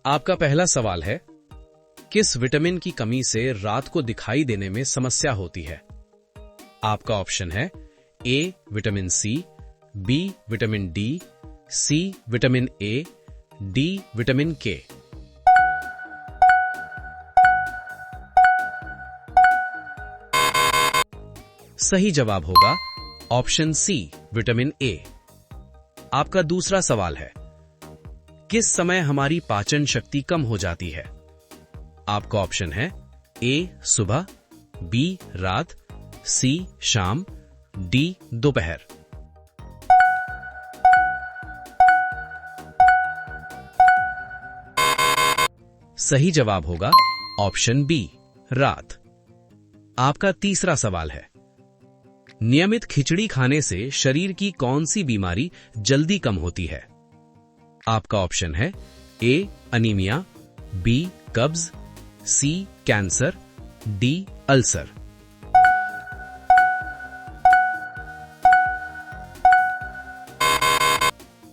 आपका पहला सवाल है, किस विटामिन की कमी से रात को दिखाई देने में समस्या होती है? आपका ऑप्शन है A vitamin C, B vitamin D, C vitamin A, D vitamin K. सही जवाब होगा ऑप्शन सी विटामिन ए। आपका दूसरा सवाल है, किस समय हमारी पाचन शक्ति कम हो जाती है? आपका ऑप्शन है ए सुबह, बी रात, सी शाम, डी दोपहर। सही जवाब होगा ऑप्शन बी रात। आपका तीसरा सवाल है, नियमित खिचड़ी खाने से शरीर की कौन सी बीमारी जल्दी कम होती है? आपका ऑप्शन है ए अनीमिया, बी कब्ज, सी कैंसर, डी अल्सर।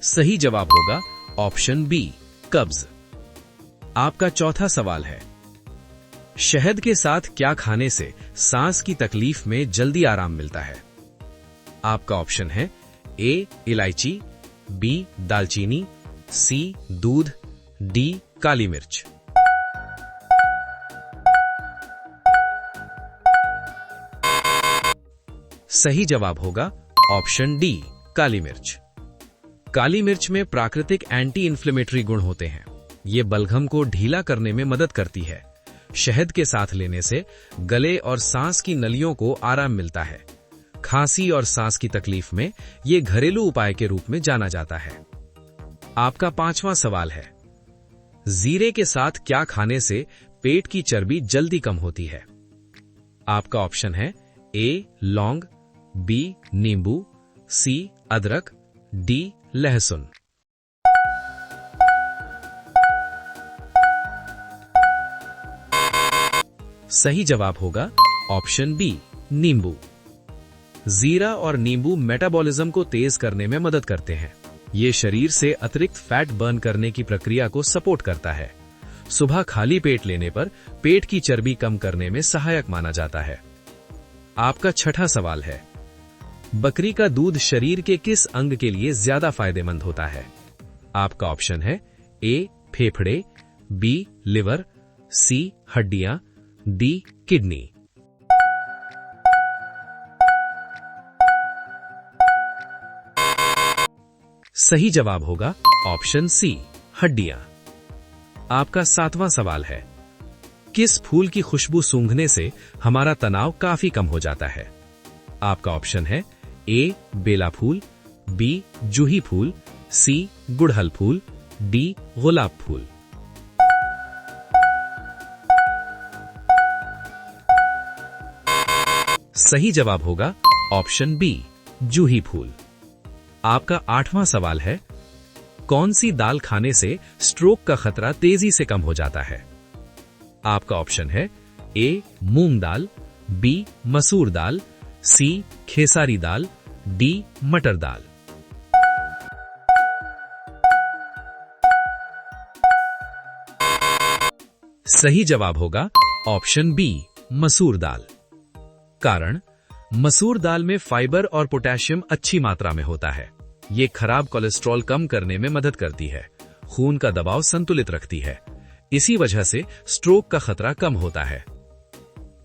सही जवाब होगा ऑप्शन बी कब्ज। आपका चौथा सवाल है, शहद के साथ क्या खाने से सांस की तकलीफ में जल्दी आराम मिलता है? आपका ऑप्शन है ए इलायची, बी दालचीनी, सी दूध, डी काली मिर्च। सही जवाब होगा ऑप्शन डी काली मिर्च। काली मिर्च में प्राकृतिक एंटी इन्फ्लेमेटरी गुण होते हैं। ये बलगम को ढीला करने में मदद करती है। शहद के साथ लेने से गले और सांस की नलियों को आराम मिलता है। खांसी और सांस की तकलीफ में ये घरेलू उपाय के रूप में जाना जाता है। आपका पांचवा सवाल है, जीरे के साथ क्या खाने से पेट की चर्बी जल्दी कम होती है? आपका ऑप्शन है ए लौंग, बी नींबू, सी अदरक, डी लहसुन। सही जवाब होगा ऑप्शन बी नींबू। जीरा और नींबू मेटाबॉलिज्म को तेज करने में मदद करते हैं। ये शरीर से अतिरिक्त फैट बर्न करने की प्रक्रिया को सपोर्ट करता है। सुबह खाली पेट लेने पर पेट की चर्बी कम करने में सहायक माना जाता है। आपका छठा सवाल है, बकरी का दूध शरीर के किस अंग के लिए ज्यादा फायदेमंद होता है? आपका ऑप्शन है ए फेफड़े, बी लिवर, सी हड्डियां, डी किडनी। सही जवाब होगा ऑप्शन सी हड्डियां। आपका सातवां सवाल है, किस फूल की खुशबू सूंघने से हमारा तनाव काफी कम हो जाता है? आपका ऑप्शन है ए बेला फूल, बी जूही फूल, सी गुड़हल फूल, डी गुलाब फूल। सही जवाब होगा ऑप्शन बी जूही फूल। आपका आठवां सवाल है, कौन सी दाल खाने से स्ट्रोक का खतरा तेजी से कम हो जाता है? आपका ऑप्शन है ए मूंग दाल, बी मसूर दाल, सी खेसारी दाल, डी मटर दाल। सही जवाब होगा ऑप्शन बी मसूर दाल। कारण, मसूर दाल में फाइबर और पोटेशियम अच्छी मात्रा में होता है। ये खराब कोलेस्ट्रॉल कम करने में मदद करती है, खून का दबाव संतुलित रखती है। इसी वजह से स्ट्रोक का खतरा कम होता है।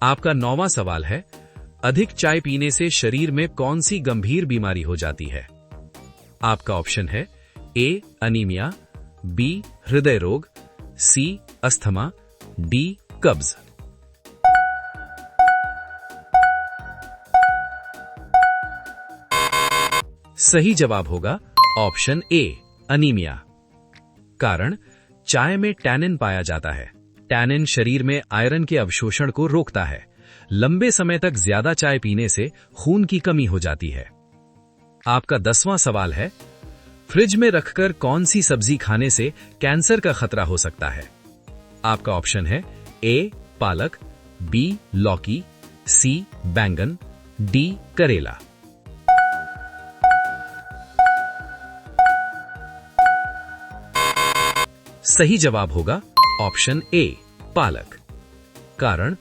आपका नौवां सवाल है, अधिक चाय पीने से शरीर में कौन सी गंभीर बीमारी हो जाती है? आपका ऑप्शन है ए अनीमिया, बी हृदय रोग, सी अस्थमा, डी कब्ज। सही जवाब होगा ऑप्शन ए अनीमिया। कारण, चाय में टैनिन पाया जाता है। टैनिन शरीर में आयरन के अवशोषण को रोकता है। लंबे समय तक ज्यादा चाय पीने से खून की कमी हो जाती है। आपका 10वां सवाल है, फ्रिज में रखकर कौन सी सब्जी खाने से कैंसर का खतरा हो सकता है? आपका ऑप्शन है ए पालक, बी लौकी, सी बैंगन, डी करेला। सही जवाब होगा ऑप्शन ए पालक। कारण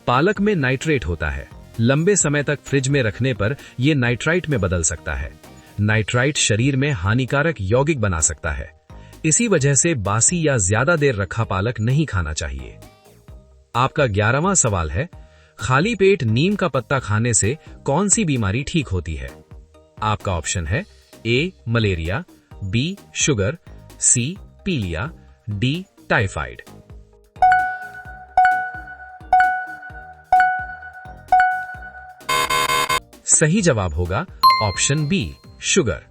पालक में नाइट्रेट होता है। लंबे समय तक फ्रिज में रखने पर यह नाइट्राइट में बदल सकता है। नाइट्राइट शरीर में हानिकारक यौगिक बना सकता है। इसी वजह से बासी या ज्यादा देर रखा पालक नहीं खाना चाहिए। आपका 11वां सवाल है, खाली पेट नीम का पत्ता खाने से कौन सी बीमारी ठीक होती है? आपका ऑप्शन है ए मलेरिया, बी शुगर, सी पीलिया, डी टाइफाइड। सही जवाब होगा ऑप्शन बी शुगर।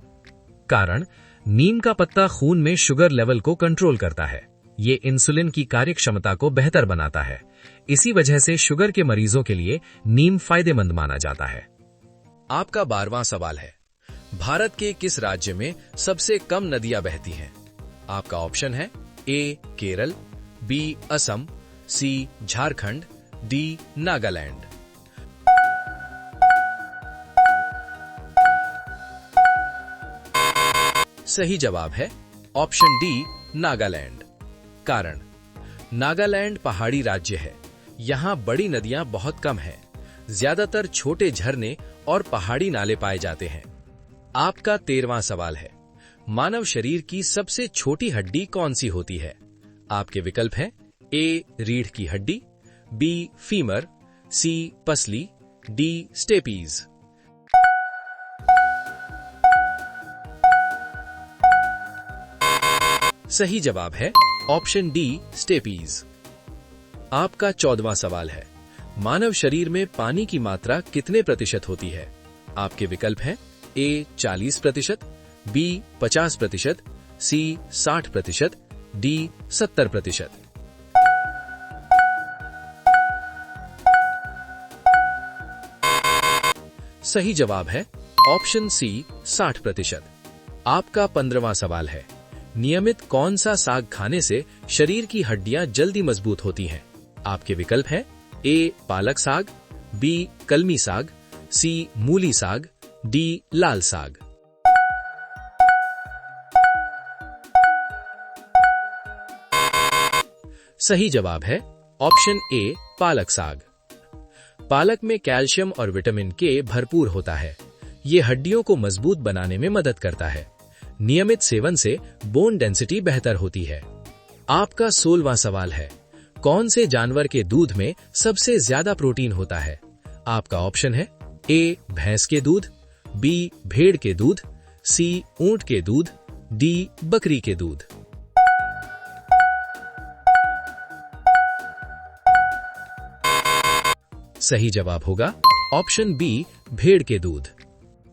कारण नीम का पत्ता खून में शुगर लेवल को कंट्रोल करता है। ये इंसुलिन की कार्यक्षमता को बेहतर बनाता है। इसी वजह से शुगर के मरीजों के लिए नीम फायदेमंद माना जाता है। आपका 12वां सवाल है, भारत के किस राज्य में सबसे कम नदियां बहती हैं? आपका ऑप्शन है ए केरल, बी असम, सी झारखंड, डी नागालैंड। सही जवाब है ऑप्शन डी नागालैंड। कारण नागालैंड पहाड़ी राज्य है। यहां बड़ी नदियां बहुत कम हैं। ज्यादातर छोटे झरने और पहाड़ी नाले पाए जाते हैं। आपका 13वां सवाल है, मानव शरीर की सबसे छोटी हड्डी कौन सी होती है? आपके विकल्प हैं ए रीढ़ की हड्डी, बी फीमर, सी पसली, डी स्टेपीज। सही जवाब है ऑप्शन डी स्टेपीज। आपका 14वां सवाल है, मानव शरीर में पानी की मात्रा कितने प्रतिशत होती है? आपके विकल्प हैं ए 40%, बी 50%, सी 60%, डी 70%। सही जवाब है ऑप्शन सी 60%। आपका 15वां सवाल है, नियमित कौन सा साग खाने से शरीर की हड्डियां जल्दी मजबूत होती हैं? आपके विकल्प हैं ए पालक साग, बी कलमी साग, सी मूली साग, डी लाल साग। सही जवाब है ऑप्शन ए पालक साग। पालक में कैल्शियम और विटामिन के भरपूर होता है। ये हड्डियों को मजबूत बनाने में मदद करता है। नियमित सेवन से बोन डेंसिटी बेहतर होती है। आपका 16वां सवाल है, कौन से जानवर के दूध में सबसे ज्यादा प्रोटीन होता है? आपका ऑप्शन है ए भैंस के दूध, बी भेड़ के दूध, सी ऊंट के दूध, डी बकरी के दूध। सही जवाब होगा ऑप्शन बी भेड़ के दूध।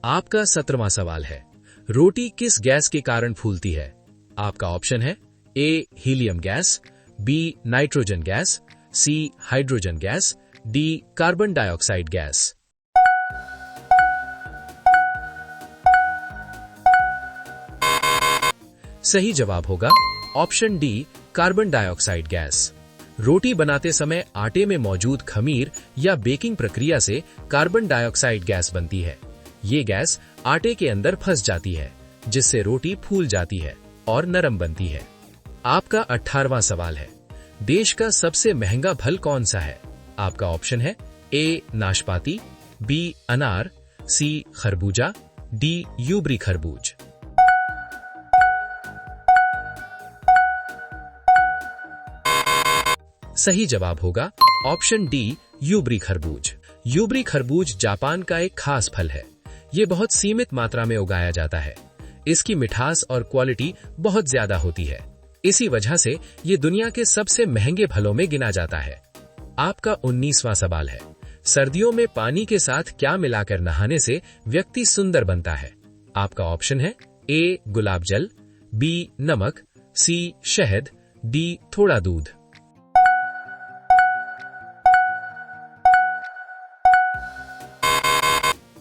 आपका 17वां सवाल है, रोटी किस गैस के कारण फूलती है? आपका ऑप्शन है A helium gas, B nitrogen gas, C hydrogen gas, D carbon dioxide gas. सही जवाब होगा option D carbon dioxide gas. रोटी बनाते समय आटे में मौजूद खमीर या बेकिंग प्रक्रिया से कार्बन डाइऑक्साइड गैस बनती है। ये गैस आटे के अंदर फंस जाती है, जिससे रोटी फूल जाती है और नरम बनती है। आपका 18वां सवाल है, देश का सबसे महंगा फल कौन सा है? आपका ऑप्शन है ए नाशपाती, बी अनार, सी खरबूजा, डी यूबरी खरबूज। सही जवाब होगा ऑप्शन डी यूबरी खरबूज। यूबरी खरबूज जापान का एक खास फल है। ये बहुत सीमित मात्रा में उगाया जाता है। इसकी मिठास और क्वालिटी बहुत ज्यादा होती है। इसी वजह से ये दुनिया के सबसे महंगे फलों में गिना जाता है। आपका 19वां सवाल है, सर्दियों में पानी के साथ क्या मिलाकर नहाने से व्यक्ति सुंदर बनता है? आपका ऑप्शन है ए गुलाब जल, बी नमक, सी शहद, डी थोड़ा दूध।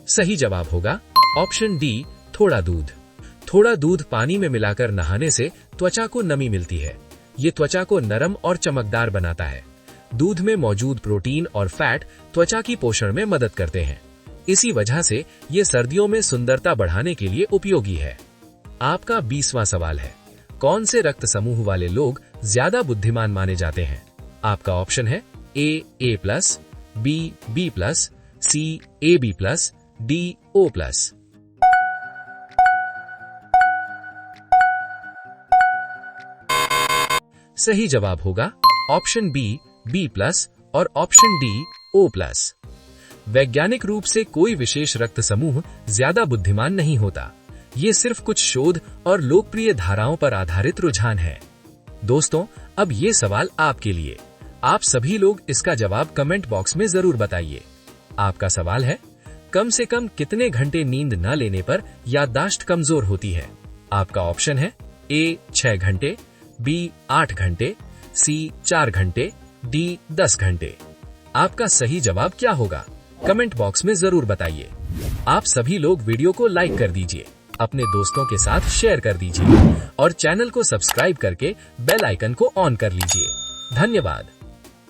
सही जवाब होगा ऑप्शन डी थोड़ा दूध। थोड़ा दूध पानी में मिलाकर नहाने से त्वचा को नमी मिलती है। ये त्वचा को नरम और चमकदार बनाता है। दूध में मौजूद प्रोटीन और फैट त्वचा की पोषण में मदद करते हैं। इसी वजह से ये सर्दियों में सुंदरता बढ़ाने के लिए उपयोगी है। आपका 20वां सवाल है, कौन से रक्त समूह वाले लोग ज्यादा बुद्धिमान माने जाते हैं? आपका ऑप्शन है A+, B+, C AB+, D O+। सही जवाब होगा ऑप्शन B+ और ऑप्शन D O+। वैज्ञानिक रूप से कोई विशेष रक्त समूह ज्यादा बुद्धिमान नहीं होता। ये सिर्फ कुछ शोध और लोकप्रिय धाराओं पर आधारित रुझान है। दोस्तों, अब ये सवाल आपके लिए। आप सभी लोग इसका जवाब कमेंट बॉक्स में जरूर बताइए। आपका सवाल है, कम से कम कितने घंटे नींद न लेने पर याददाश्त कमजोर होती है? आपका ऑप्शन है A 6 घंटे, B 8 घंटे, C 4 घंटे, D 10 घंटे। आपका सही जवाब क्या होगा? कमेंट बॉक्स में जरूर बताइए। आप सभी लोग वीडियो को लाइक कर दीजिए, अपने दोस्तों के साथ शेयर कर दीजिए और चैनल को सब्सक्राइब करके बेल आइकन को ऑन कर लीजिए। धन्यवाद।